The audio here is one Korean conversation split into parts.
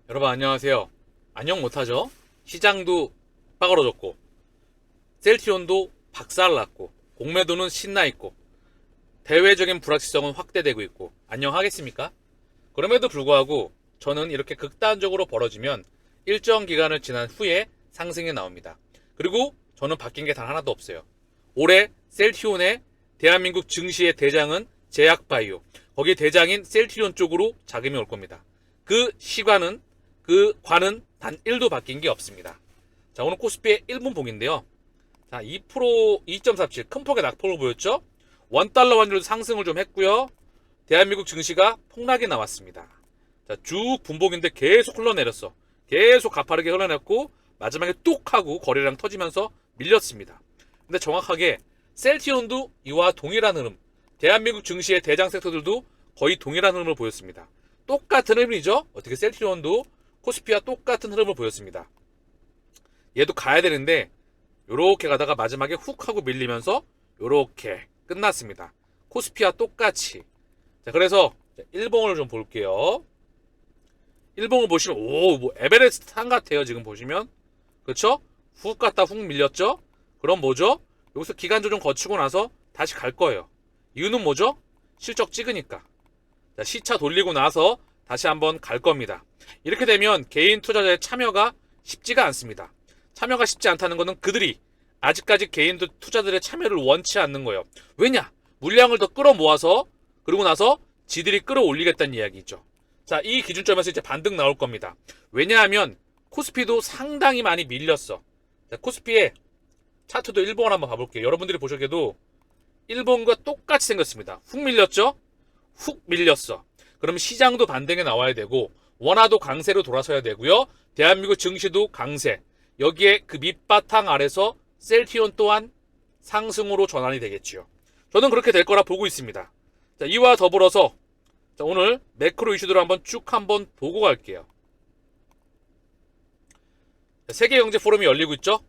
여러분 안녕하세요. 안녕 못하죠? 시장도 빠그러졌고 셀트리온도 박살났고 공매도는 신나있고 대외적인 불확실성은 확대되고 있고 안녕하겠습니까? 그럼에도 불구하고 저는 이렇게 극단적으로 벌어지면 일정 기간을 지난 후에 상승이 나옵니다. 그리고 저는 바뀐 게 단 하나도 없어요. 올해 셀트리온의 대한민국 증시의 대장은 제약바이오, 거기 대장인 셀트리온 쪽으로 자금이 올 겁니다. 그 시간은 그 관은 단 1도 바뀐 게 없습니다. 자, 오늘 코스피의 1분 봉인데요. 자, 2%, 2.47, 큰 폭의 낙폭을 보였죠? 원달러 환율도 상승을 좀 했고요. 대한민국 증시가 폭락이 나왔습니다. 자, 쭉 분봉인데 계속 흘러내렸어. 계속 가파르게 흘러냈고 마지막에 뚝 하고 거래량 터지면서 밀렸습니다. 근데 정확하게 셀트리온도 이와 동일한 흐름, 대한민국 증시의 대장 섹터들도 거의 동일한 흐름을 보였습니다. 똑같은 흐름이죠? 어떻게 셀트리온도 코스피와 똑같은 흐름을 보였습니다. 얘도 가야 되는데 요렇게 가다가 마지막에 훅 하고 밀리면서 요렇게 끝났습니다. 코스피와 똑같이. 자, 그래서 1봉을 좀 볼게요. 1봉을 보시면 뭐 에베레스트 산 같아요. 지금 보시면. 그렇죠? 훅 갔다 훅 밀렸죠? 그럼 뭐죠? 여기서 기간 조정 거치고 나서 다시 갈 거예요. 이유는 뭐죠? 실적 찍으니까. 자, 시차 돌리고 나서 다시 한번 갈 겁니다. 이렇게 되면 개인 투자자의 참여가 쉽지가 않습니다. 참여가 쉽지 않다는 것은 그들이 아직까지 개인 투자들의 참여를 원치 않는 거예요. 왜냐? 물량을 더 끌어모아서 그러고 나서 지들이 끌어올리겠다는 이야기죠. 자, 이 기준점에서 이제 반등 나올 겁니다. 왜냐하면 코스피도 상당히 많이 밀렸어. 자, 코스피의 차트도 일봉을 한번 봐볼게요. 여러분들이 보셔도 일본과 똑같이 생겼습니다. 훅 밀렸죠? 훅 밀렸어. 그럼 시장도 반등에 나와야 되고 원화도 강세로 돌아서야 되고요. 대한민국 증시도 강세. 여기에 그 밑바탕 아래서 셀트리온 또한 상승으로 전환이 되겠지요. 저는 그렇게 될 거라 보고 있습니다. 자, 이와 더불어서 자, 오늘 매크로 이슈들을 한번 보고 갈게요. 자, 세계경제포럼이 열리고 있죠.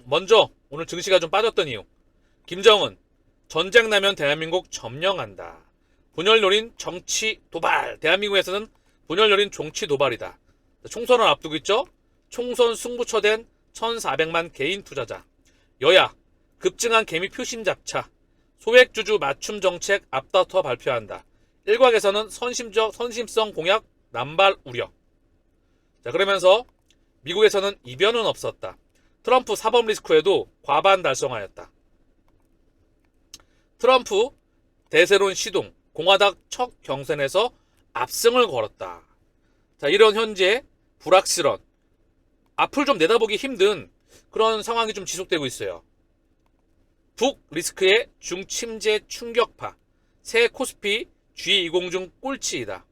먼저 오늘 증시가 좀 빠졌던 이유. 김정은 전쟁 나면 대한민국 점령한다. 분열 노린 정치 도발. 대한민국에서는 분열 노린 정치 도발이다. 총선을 앞두고 있죠. 총선 승부처된 1,400만 개인 투자자. 여야 급증한 개미 표심 잡차. 소액주주 맞춤 정책 앞다퉈 발표한다. 일각에서는 선심성 공약 남발 우려. 자, 그러면서 미국에서는 이변은 없었다. 트럼프 사법 리스크에도 과반 달성하였다. 트럼프 대세론 시동. 공화당 첫 경선에서 압승을 걸었다. 자, 이런 현재 불확실한 앞을 좀 내다보기 힘든 그런 상황이 좀 지속되고 있어요. 북 리스크의 중침제 충격파. 새 코스피 G20 중 꼴찌이다.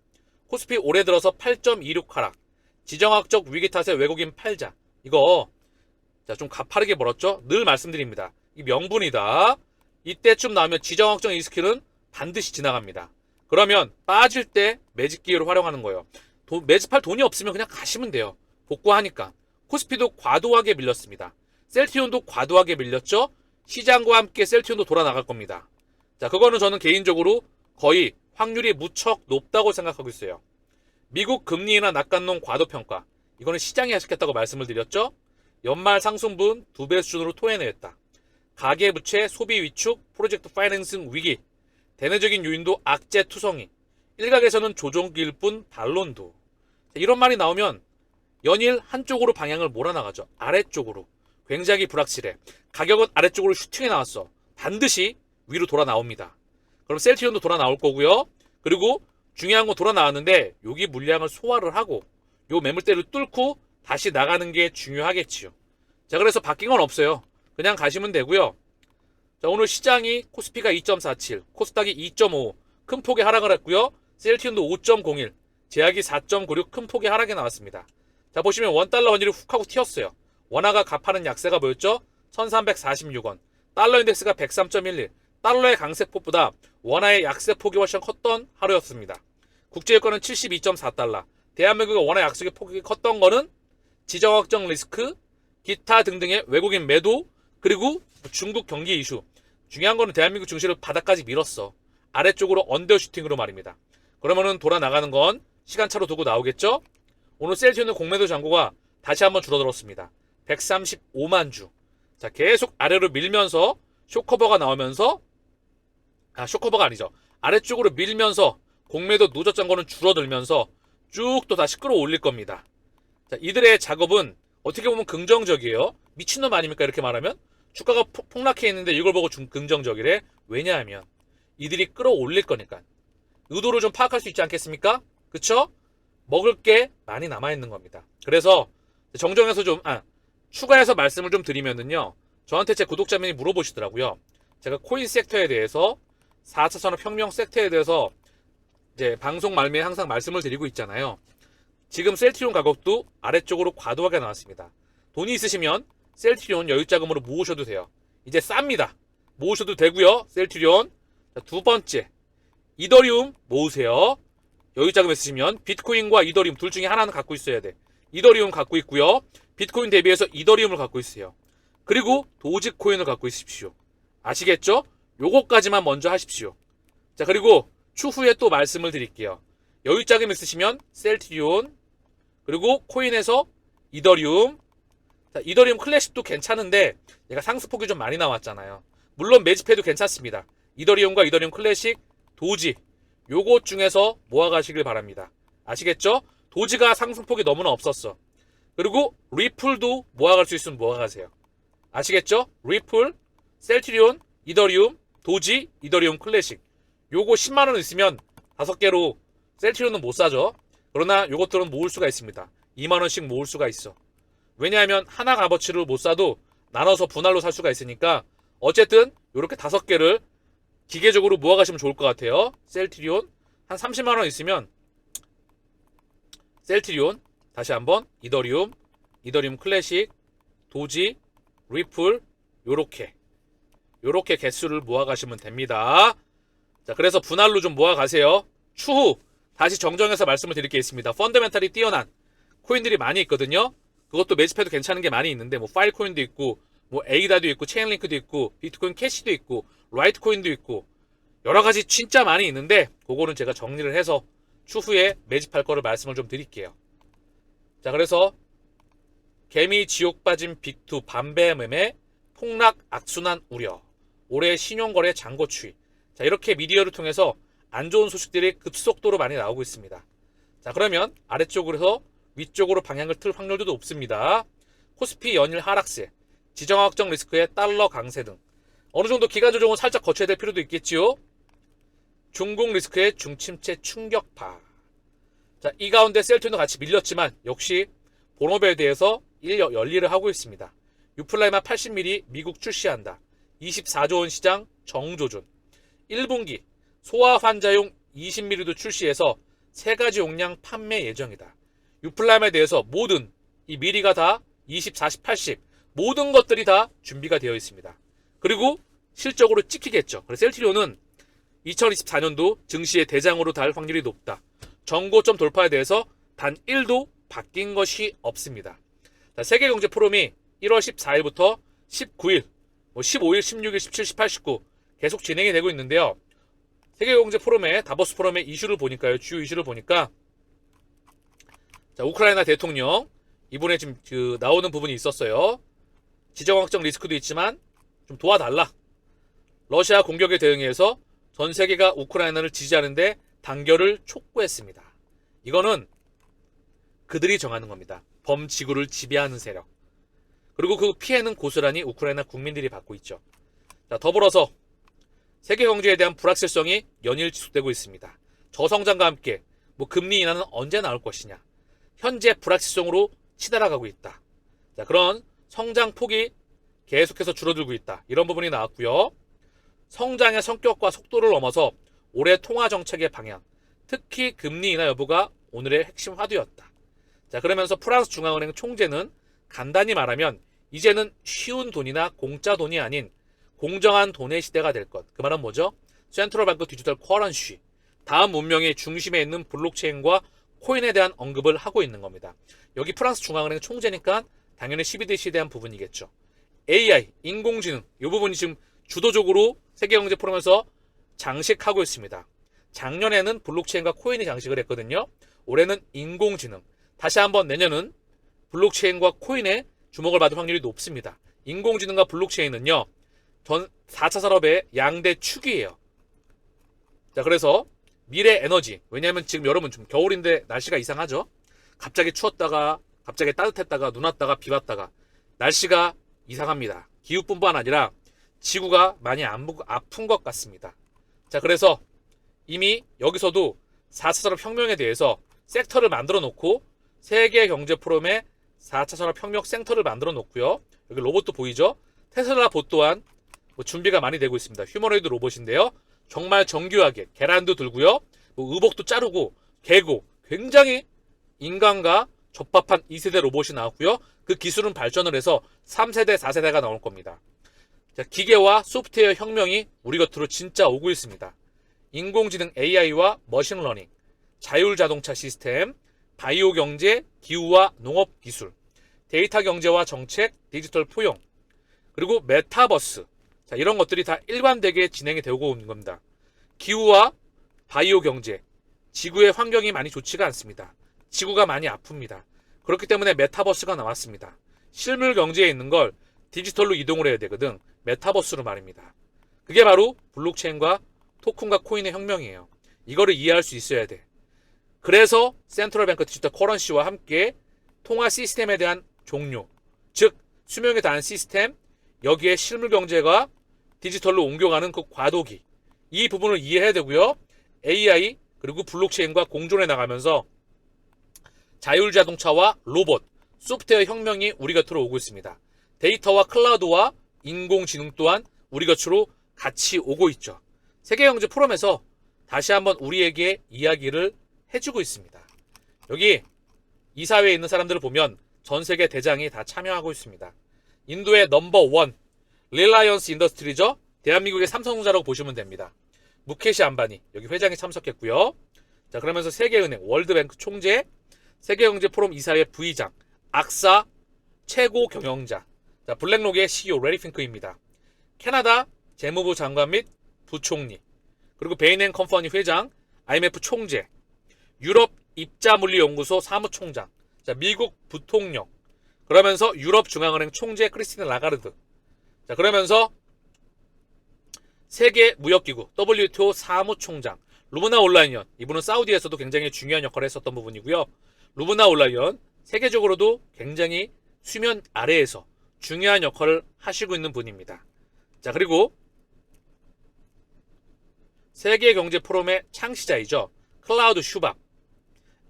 코스피 올해 들어서 8.26 하락. 지정학적 위기 탓에 외국인 팔자. 이거 자, 좀 가파르게 벌었죠? 늘 말씀드립니다. 이 명분이다. 이때쯤 나오면 지정학적 리스크는 반드시 지나갑니다. 그러면 빠질 때 매집 기회를 활용하는 거예요. 매집할 돈이 없으면 그냥 가시면 돼요. 복구하니까. 코스피도 과도하게 밀렸습니다. 셀트리온도 과도하게 밀렸죠. 시장과 함께 셀트리온도 돌아 나갈 겁니다. 자, 그거는 저는 개인적으로 거의 확률이 무척 높다고 생각하고 있어요. 미국 금리 인하 낙관론 과도평가. 이거는 시장이 하셨겠다고 말씀을 드렸죠. 연말 상승분 2배 수준으로 토해냈다. 가계부채 소비 위축 프로젝트 파이낸싱 위기. 대내적인 요인도 악재 투성이. 일각에서는 조종기일 뿐 반론도. 이런 말이 나오면 연일 한쪽으로 방향을 몰아나가죠. 아래쪽으로. 굉장히 불확실해. 가격은 아래쪽으로 슈팅해 나왔어. 반드시 위로 돌아 나옵니다. 그럼 셀트리온도 돌아 나올 거고요. 그리고 중요한 건 돌아 나왔는데 여기 물량을 소화를 하고 요 매물대를 뚫고 다시 나가는 게 중요하겠지요. 자, 그래서 바뀐 건 없어요. 그냥 가시면 되고요. 자, 오늘 시장이 코스피가 2.47, 코스닥이 2.5 큰 폭의 하락을 했고요. 셀트리온도 5.01, 제약이 4.96 큰 폭의 하락이 나왔습니다. 자, 보시면 원달러 환율이 훅 하고 튀었어요. 원화가 가파른 약세가 보였죠? 1346원. 달러 인덱스가 103.11. 달러의 강세폭보다 원화의 약세폭이 훨씬 컸던 하루였습니다. 국제유가는 72.4달러. 대한민국의 원화 약속의 폭이 컸던 거는 지정학적 리스크, 기타 등등의 외국인 매도, 그리고 중국 경기 이슈. 중요한 거는 대한민국 증시를 바닥까지 밀었어. 아래쪽으로 언더슈팅으로 말입니다. 그러면은 돌아 나가는 건 시간차로 두고 나오겠죠? 오늘 셀트리온의 공매도 잔고가 다시 한번 줄어들었습니다. 135만 주. 자, 계속 아래로 밀면서 쇼커버가 나오면서 쇼커버가 아니죠. 아래쪽으로 밀면서 공매도 누적 잔고는 줄어들면서 쭉 또 다시 끌어올릴 겁니다. 자, 이들의 작업은 어떻게 보면 긍정적이에요. 미친놈 아닙니까? 이렇게 말하면 주가가 폭락해 있는데 이걸 보고 긍정적이래. 왜냐하면 이들이 끌어올릴 거니까. 의도를 좀 파악할 수 있지 않겠습니까? 그쵸? 먹을 게 많이 남아있는 겁니다. 그래서 정정해서 좀 추가해서 말씀을 좀 드리면은요, 저한테 제 구독자분이 물어보시더라고요. 제가 코인 섹터에 대해서 4차 산업혁명 섹터에 대해서 이제 방송 말미에 항상 말씀을 드리고 있잖아요. 지금 셀트리온 가격도 아래쪽으로 과도하게 나왔습니다. 돈이 있으시면 셀트리온 여유자금으로 모으셔도 돼요. 이제 쌉니다. 모으셔도 되고요. 셀트리온. 자, 두 번째, 이더리움 모으세요. 여유자금 있으시면 비트코인과 이더리움 둘 중에 하나는 갖고 있어야 돼. 이더리움 갖고 있고요. 비트코인 대비해서 이더리움을 갖고 있어요. 그리고 도지코인을 갖고 있으십시오. 아시겠죠? 요거까지만 먼저 하십시오. 자, 그리고 추후에 또 말씀을 드릴게요. 여유자금 있으시면 셀트리온, 그리고 코인에서 이더리움. 자, 이더리움 클래식도 괜찮은데 얘가 상승폭이 좀 많이 나왔잖아요. 물론 매집해도 괜찮습니다. 이더리움과 이더리움 클래식, 도지 요것 중에서 모아가시길 바랍니다. 아시겠죠? 도지가 상승폭이 너무나 없었어. 그리고 리플도 모아갈 수 있으면 모아가세요. 아시겠죠? 리플, 셀트리온, 이더리움, 도지, 이더리움 클래식 요거 10만원 있으면 5개로 셀트리온은 못 사죠. 그러나 요것들은 모을 수가 있습니다. 2만원씩 모을 수가 있어. 왜냐하면 하나 값어치를 못 사도 나눠서 분할로 살 수가 있으니까 어쨌든 요렇게 5개를 기계적으로 모아가시면 좋을 것 같아요. 셀트리온 한 30만원 있으면 셀트리온, 다시 한번 이더리움, 이더리움 클래식, 도지, 리플 요렇게 개수를 모아가시면 됩니다. 자, 그래서 분할로 좀 모아가세요. 추후 다시 정정해서 말씀을 드릴 게 있습니다. 펀더멘탈이 뛰어난 코인들이 많이 있거든요. 그것도 매집해도 괜찮은 게 많이 있는데 뭐 파일코인도 있고 뭐 에이다도 있고 체인링크도 있고 비트코인 캐시도 있고 라이트코인도 있고 여러가지 진짜 많이 있는데 그거는 제가 정리를 해서 추후에 매집할 거를 말씀을 좀 드릴게요. 자, 그래서 개미 지옥 빠진 빅2 반배 매매 폭락 악순환 우려 올해 신용거래 잔고 추이. 자, 이렇게 미디어를 통해서 안 좋은 소식들이 급속도로 많이 나오고 있습니다. 자, 그러면 아래쪽으로 위쪽으로 방향을 틀 확률도 높습니다. 코스피 연일 하락세, 지정학적 리스크의 달러 강세 등 어느 정도 기간 조정은 살짝 거쳐야 될 필요도 있겠지요. 중국 리스크의 중침체 충격파. 자, 이 가운데 셀트리온도 같이 밀렸지만 역시 본업에 대해서 열일을 하고 있습니다. 유플라이마 80mm 미국 출시한다. 24조 원 시장 정조준. 1분기 소아 환자용 20mm도 출시해서 3가지 용량 판매 예정이다. 유플라임에 대해서 모든 이 미리가 다 20, 40, 80 모든 것들이 다 준비가 되어 있습니다. 그리고 실적으로 찍히겠죠. 그래서 셀트리온은 2024년도 증시의 대장으로 달 확률이 높다. 정고점 돌파에 대해서 단 1도 바뀐 것이 없습니다. 자, 세계경제 포럼이 1월 14일부터 19일, 15일, 16일, 17, 18, 19 계속 진행이 되고 있는데요. 세계경제 포럼의 다보스 포럼의 이슈를 보니까요. 주요 이슈를 보니까 자, 우크라이나 대통령 이번에 지금 나오는 부분이 있었어요. 지정학적 리스크도 있지만 좀 도와달라. 러시아 공격에 대응해서 전 세계가 우크라이나를 지지하는데 단결을 촉구했습니다. 이거는 그들이 정하는 겁니다. 범지구를 지배하는 세력. 그리고 그 피해는 고스란히 우크라이나 국민들이 받고 있죠. 자, 더불어서 세계 경제에 대한 불확실성이 연일 지속되고 있습니다. 저성장과 함께 금리 인하는 언제 나올 것이냐. 현재 불확실성으로 치달아가고 있다. 자, 그런 성장 폭이 계속해서 줄어들고 있다. 이런 부분이 나왔고요. 성장의 성격과 속도를 넘어서 올해 통화 정책의 방향, 특히 금리 인하 여부가 오늘의 핵심 화두였다. 자, 그러면서 프랑스 중앙은행 총재는 간단히 말하면 이제는 쉬운 돈이나 공짜 돈이 아닌 공정한 돈의 시대가 될 것. 그 말은 뭐죠? 센트럴뱅크 디지털 커런시. 다음 문명의 중심에 있는 블록체인과 코인에 대한 언급을 하고 있는 겁니다. 여기 프랑스 중앙은행 총재니까 당연히 CBDC에 대한 부분이겠죠. AI, 인공지능, 이 부분이 지금 주도적으로 세계경제 포럼에서 장식하고 있습니다. 작년에는 블록체인과 코인이 장식을 했거든요. 올해는 인공지능, 다시 한번 내년은 블록체인과 코인에 주목을 받을 확률이 높습니다. 인공지능과 블록체인은요, 전 4차 산업의 양대 축이에요. 자, 그래서 미래 에너지, 왜냐하면 지금 여러분 좀 겨울인데 날씨가 이상하죠? 갑자기 추웠다가 갑자기 따뜻했다가 눈 왔다가 비 왔다가 날씨가 이상합니다. 기후뿐만 아니라 지구가 많이 아픈 것 같습니다. 자, 그래서 이미 여기서도 4차 산업혁명에 대해서 섹터를 만들어 놓고 세계경제포럼의 4차 산업혁명 센터를 만들어 놓고요. 여기 로봇도 보이죠? 테슬라 봇 또한 준비가 많이 되고 있습니다. 휴머노이드 로봇인데요. 정말 정교하게 계란도 들고요. 의복도 자르고 개고 굉장히 인간과 적합한 2세대 로봇이 나왔고요. 그 기술은 발전을 해서 3세대, 4세대가 나올 겁니다. 자, 기계와 소프트웨어 혁명이 우리 곁으로 진짜 오고 있습니다. 인공지능 AI와 머신러닝, 자율자동차 시스템, 바이오 경제, 기후와 농업 기술, 데이터 경제와 정책, 디지털 포용, 그리고 메타버스. 자, 이런 것들이 다 일관되게 진행이 되고 있는 겁니다. 기후와 바이오 경제, 지구의 환경이 많이 좋지가 않습니다. 지구가 많이 아픕니다. 그렇기 때문에 메타버스가 나왔습니다. 실물 경제에 있는 걸 디지털로 이동을 해야 되거든. 메타버스로 말입니다. 그게 바로 블록체인과 토큰과 코인의 혁명이에요. 이거를 이해할 수 있어야 돼. 그래서 센트럴뱅크 디지털 커런시와 함께 통화 시스템에 대한 종료, 즉 수명에 다한 시스템, 여기에 실물 경제가 디지털로 옮겨가는 그 과도기, 이 부분을 이해해야 되고요. AI 그리고 블록체인과 공존해 나가면서 자율자동차와 로봇, 소프트웨어 혁명이 우리 곁으로 오고 있습니다. 데이터와 클라우드와 인공지능 또한 우리 곁으로 같이 오고 있죠. 세계경제 포럼에서 다시 한번 우리에게 이야기를 해주고 있습니다. 여기 이사회에 있는 사람들을 보면 전 세계 대장이 다 참여하고 있습니다. 인도의 넘버원 릴라이언스 인더스트리죠. 대한민국의 삼성전자라고 보시면 됩니다. 무케시 안바니 여기 회장이 참석했고요. 자, 그러면서 세계은행, 월드뱅크 총재, 세계경제 포럼 이사회 부의장, 악사 최고 경영자, 자, 블랙록의 CEO 레리 핑크입니다. 캐나다 재무부 장관 및 부총리, 그리고 베인앤컴퍼니 회장, IMF 총재, 유럽 입자물리연구소 사무총장, 자, 미국 부통령, 그러면서 유럽 중앙은행 총재 크리스틴 라가르드, 자, 그러면서 세계 무역기구 WTO 사무총장 루브나 올라이언, 이분은 사우디에서도 굉장히 중요한 역할을 했었던 부분이고요. 루브나 올라이언 세계적으로도 굉장히 수면 아래에서 중요한 역할을 하시고 있는 분입니다. 자, 그리고 세계경제포럼의 창시자이죠. 클라우드 슈밥,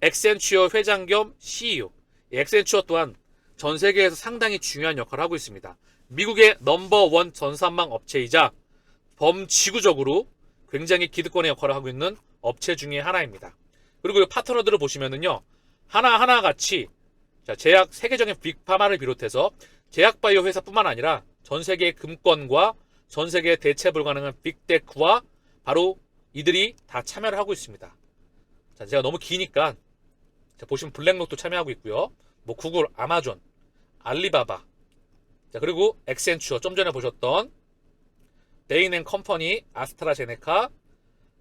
엑센추어 회장 겸 CEO. 엑센추어 또한 전 세계에서 상당히 중요한 역할을 하고 있습니다. 미국의 넘버원 전산망 업체이자 범지구적으로 굉장히 기득권의 역할을 하고 있는 업체 중에 하나입니다. 그리고 이 파트너들을 보시면은요, 하나하나 같이 제약 세계적인 빅파마를 비롯해서 제약바이오 회사뿐만 아니라 전 세계의 금권과 전 세계의 대체 불가능한 빅테크와 바로 이들이 다 참여를 하고 있습니다. 자, 제가 너무 기니까 자, 보시면 블랙록도 참여하고 있고요. 뭐 구글, 아마존, 알리바바, 자, 그리고 엑센추어, 좀 전에 보셨던 베인앤컴퍼니, 아스트라제네카,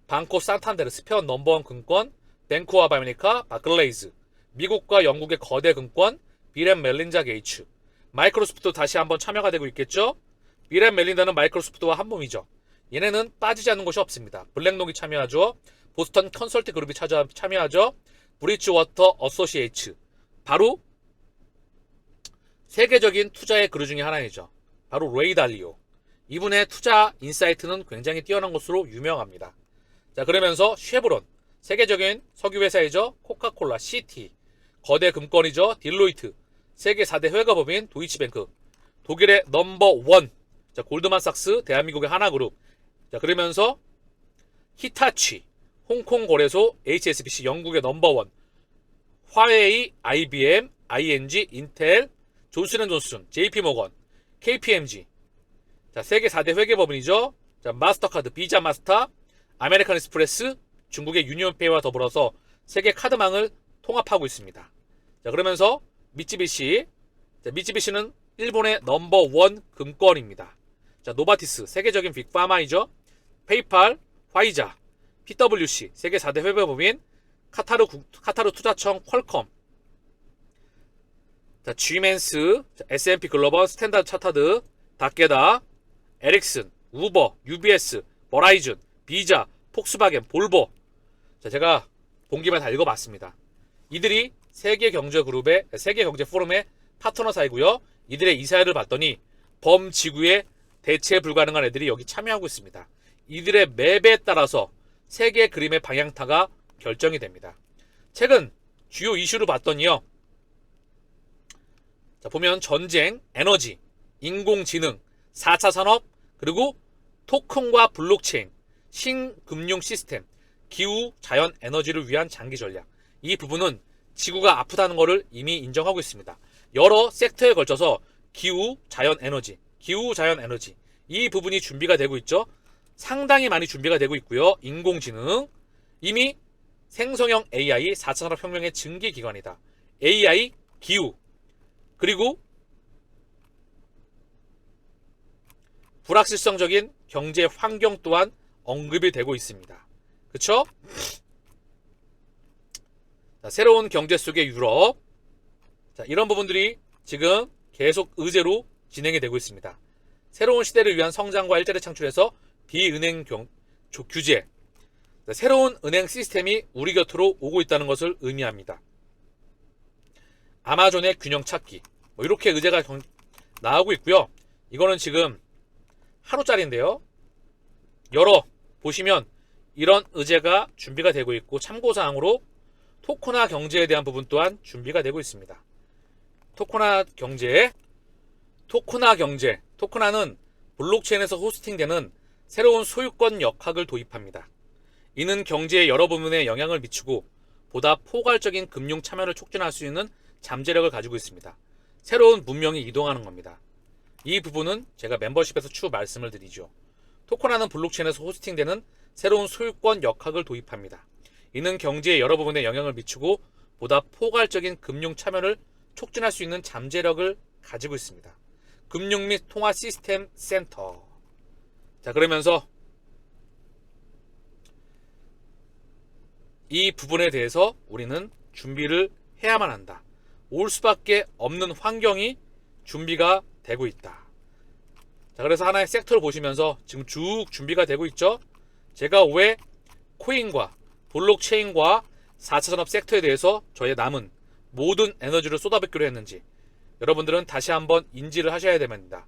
방코 산탄데르, 스페어 넘버원 금권, 뱅크 오브 아메리카, 바클레이즈, 미국과 영국의 거대 금권, 빌 앤 멜린다 게이츠, 마이크로소프트 다시 한번 참여가 되고 있겠죠. 빌 앤 멜린다는 마이크로소프트와 한 몸이죠. 얘네는 빠지지 않는 곳이 없습니다. 블랙록이 참여하죠. 보스턴 컨설팅 그룹이 참여하죠. 브리지워터 어소시에이츠, 바로 세계적인 투자의 그루 중에 하나이죠. 바로 레이 달리오. 이분의 투자 인사이트는 굉장히 뛰어난 것으로 유명합니다. 자, 그러면서 쉐브론, 세계적인 석유회사이죠. 코카콜라, CT, 거대 금권이죠. 딜로이트, 세계 4대 회계법인 도이치뱅크, 독일의 넘버원, 자, 골드만삭스, 대한민국의 하나그룹, 자, 그러면서 히타치, 홍콩 거래소, HSBC, 영국의 넘버원, 화웨이, IBM, ING, 인텔, 존슨앤존슨, JP모건, KPMG, 자, 세계 4대 회계법인이죠. 자, 마스터카드, 비자 마스터, 아메리칸 익스프레스, 중국의 유니온페이와 더불어서 세계 카드망을 통합하고 있습니다. 자, 그러면서 미쯔비시, 자, 미쯔비시는 일본의 넘버원 금권입니다. 자, 노바티스, 세계적인 빅파마이죠. 페이팔, 화이자, PwC, 세계 4대 회계법인, 카타르 투자청, 퀄컴, 자, G맨스, S&P 글로벌, 스탠다드 차타드, 다케다, 에릭슨, 우버, UBS, 버라이즌, 비자, 폭스바겐, 볼보. 자, 제가 본 김에 다 읽어봤습니다. 이들이 세계경제그룹의 세계경제포럼의 파트너사이고요. 이들의 이사회를 봤더니 범지구에 대체 불가능한 애들이 여기 참여하고 있습니다. 이들의 맵에 따라서 세계 그림의 방향타가 결정이 됩니다. 최근 주요 이슈를 봤더니요. 자, 보면 전쟁, 에너지, 인공지능, 4차 산업, 그리고 토큰과 블록체인, 신금융 시스템, 기후, 자연, 에너지를 위한 장기 전략. 이 부분은 지구가 아프다는 것을 이미 인정하고 있습니다. 여러 섹터에 걸쳐서 기후, 자연, 에너지, 이 부분이 준비가 되고 있죠. 상당히 많이 준비가 되고 있고요. 인공지능, 이미 생성형 AI, 4차 산업혁명의 증기기관이다. AI, 기후, 그리고 불확실성적인 경제 환경 또한 언급이 되고 있습니다. 그쵸? 자, 새로운 경제 속의 유럽. 자, 이런 부분들이 지금 계속 의제로 진행이 되고 있습니다. 새로운 시대를 위한 성장과 일자리 창출에서 비은행 규제. 자, 새로운 은행 시스템이 우리 곁으로 오고 있다는 것을 의미합니다. 아마존의 균형 찾기. 뭐 이렇게 의제가 나오고 있고요. 이거는 지금 하루짜리인데요. 보시면 이런 의제가 준비가 되고 있고 참고사항으로 토코나 경제에 대한 부분 또한 준비가 되고 있습니다. 토코나 경제. 토코나는 블록체인에서 호스팅되는 새로운 소유권 역학을 도입합니다. 이는 경제의 여러 부분에 영향을 미치고 보다 포괄적인 금융 참여를 촉진할 수 있는 잠재력을 가지고 있습니다. 새로운 문명이 이동하는 겁니다. 이 부분은 제가 멤버십에서 추후 말씀을 드리죠. 토코나는 블록체인에서 호스팅되는 새로운 소유권 역학을 도입합니다. 이는 경제의 여러 부분에 영향을 미치고 보다 포괄적인 금융 참여를 촉진할 수 있는 잠재력을 가지고 있습니다. 금융 및 통화 시스템 센터. 자, 그러면서 이 부분에 대해서 우리는 준비를 해야만 한다. 올 수밖에 없는 환경이 준비가 되고 있다. 자, 그래서 하나의 섹터를 보시면서 지금 쭉 준비가 되고 있죠. 제가 왜 코인과 블록체인과 4차 산업 섹터에 대해서 저의 남은 모든 에너지를 쏟아붓기로 했는지 여러분들은 다시 한번 인지를 하셔야 됩니다.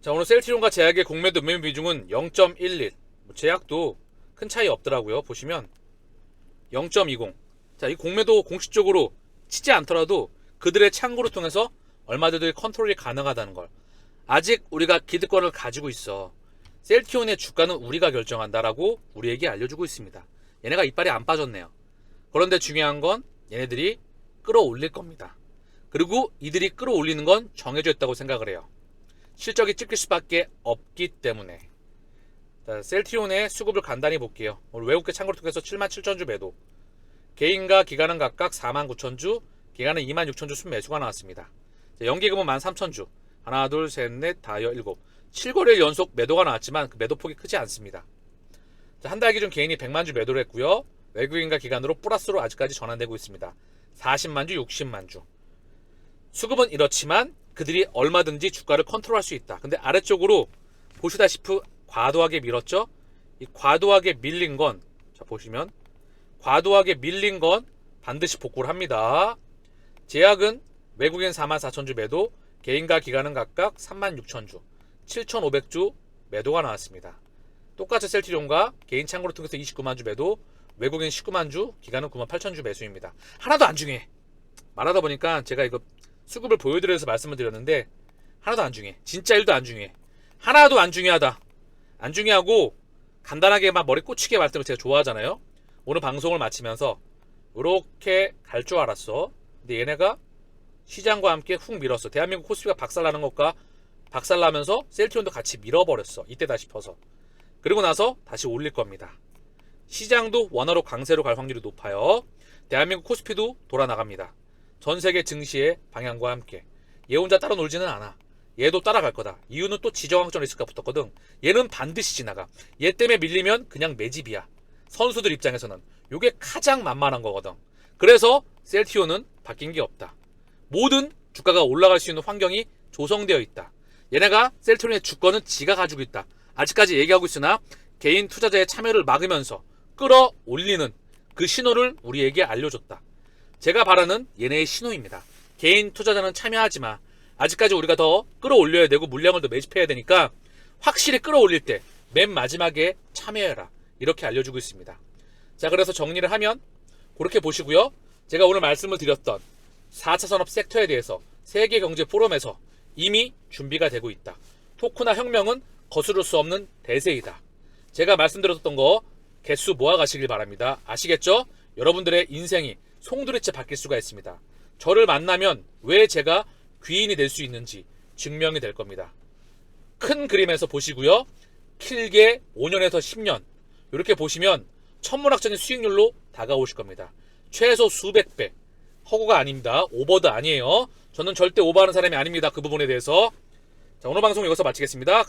자, 오늘 셀트리온과 제약의 공매도 매매 비중은 0.11. 제약도 큰 차이 없더라고요. 보시면 0.20. 자, 이 공매도 공식적으로 치지 않더라도 그들의 창구를 통해서 얼마든지 컨트롤이 가능하다는 걸. 아직 우리가 기득권을 가지고 있어. 셀트리온의 주가는 우리가 결정한다라고 우리에게 알려주고 있습니다. 얘네가 이빨이 안 빠졌네요. 그런데 중요한 건 얘네들이 끌어올릴 겁니다. 그리고 이들이 끌어올리는 건 정해져 있다고 생각을 해요. 실적이 찍힐 수밖에 없기 때문에. 자, 셀트리온의 수급을 간단히 볼게요. 오늘 외국계 창구를 통해서 77,000주 매도, 개인과 기관은 각각 49,000주, 기관은 26,000주 순매수가 나왔습니다. 자, 연기금은 13,000주, 하나 둘 셋 넷 다섯 일곱, 7거래일 연속 매도가 나왔지만 그 매도폭이 크지 않습니다. 한 달 기준 개인이 100만주 매도를 했고요. 외국인과 기관으로 플러스로 아직까지 전환되고 있습니다. 40만주, 60만주. 수급은 이렇지만 그들이 얼마든지 주가를 컨트롤할 수 있다. 근데 아래쪽으로 보시다시피 과도하게 밀었죠. 이 과도하게 밀린 건, 자 보시면 과도하게 밀린 건 반드시 복구를 합니다. 제약은 외국인 44,000주 매도, 개인과 기관은 각각 36,000주, 7,500주 매도가 나왔습니다. 똑같이 셀트리온과 개인 창구를 통해서 29만주 매도, 외국인 19만주, 기관은 98,000주 매수입니다. 하나도 안 중요해. 말하다 보니까 제가 이거 수급을 보여드려서 말씀을 드렸는데 하나도 안 중요해. 진짜 1도 안 중요해. 하나도 안 중요하다. 안 중요하고 간단하게 막 머리 꽂히게 말씀을 제가 좋아하잖아요. 오늘 방송을 마치면서 이렇게 갈 줄 알았어. 근데 얘네가 시장과 함께 훅 밀었어. 대한민국 코스피가 박살나는 것과 박살나면서 셀트리온도 같이 밀어버렸어. 이때다 싶어서. 그리고 나서 다시 올릴 겁니다. 시장도 원화로 강세로 갈 확률이 높아요. 대한민국 코스피도 돌아나갑니다. 전세계 증시의 방향과 함께. 얘 혼자 따라 놀지는 않아. 얘도 따라갈 거다. 이유는 또 지정학적 리스크가 붙었거든. 얘는 반드시 지나가. 얘 때문에 밀리면 그냥 매집이야. 선수들 입장에서는. 요게 가장 만만한 거거든. 그래서 셀트리온은 바뀐 게 없다. 모든 주가가 올라갈 수 있는 환경이 조성되어 있다. 얘네가 셀트리온의 주권은 지가 가지고 있다. 아직까지 얘기하고 있으나 개인 투자자의 참여를 막으면서 끌어올리는 그 신호를 우리에게 알려줬다. 제가 바라는 얘네의 신호입니다. 개인 투자자는 참여하지 마. 아직까지 우리가 더 끌어올려야 되고 물량을 더 매집해야 되니까 확실히 끌어올릴 때 맨 마지막에 참여해라. 이렇게 알려주고 있습니다. 자, 그래서 정리를 하면 그렇게 보시고요. 제가 오늘 말씀을 드렸던 4차 산업 섹터에 대해서 세계경제포럼에서 이미 준비가 되고 있다. 토크나 혁명은 거스를 수 없는 대세이다. 제가 말씀드렸던 거 개수 모아가시길 바랍니다. 아시겠죠? 여러분들의 인생이 송두리째 바뀔 수가 있습니다. 저를 만나면 왜 제가 귀인이 될 수 있는지 증명이 될 겁니다. 큰 그림에서 보시고요. 길게 5년에서 10년 이렇게 보시면 천문학적인 수익률로 다가오실 겁니다. 최소 수백 배. 허구가 아닙니다. 오버도 아니에요. 저는 절대 오버하는 사람이 아닙니다. 그 부분에 대해서. 자, 오늘 방송 여기서 마치겠습니다.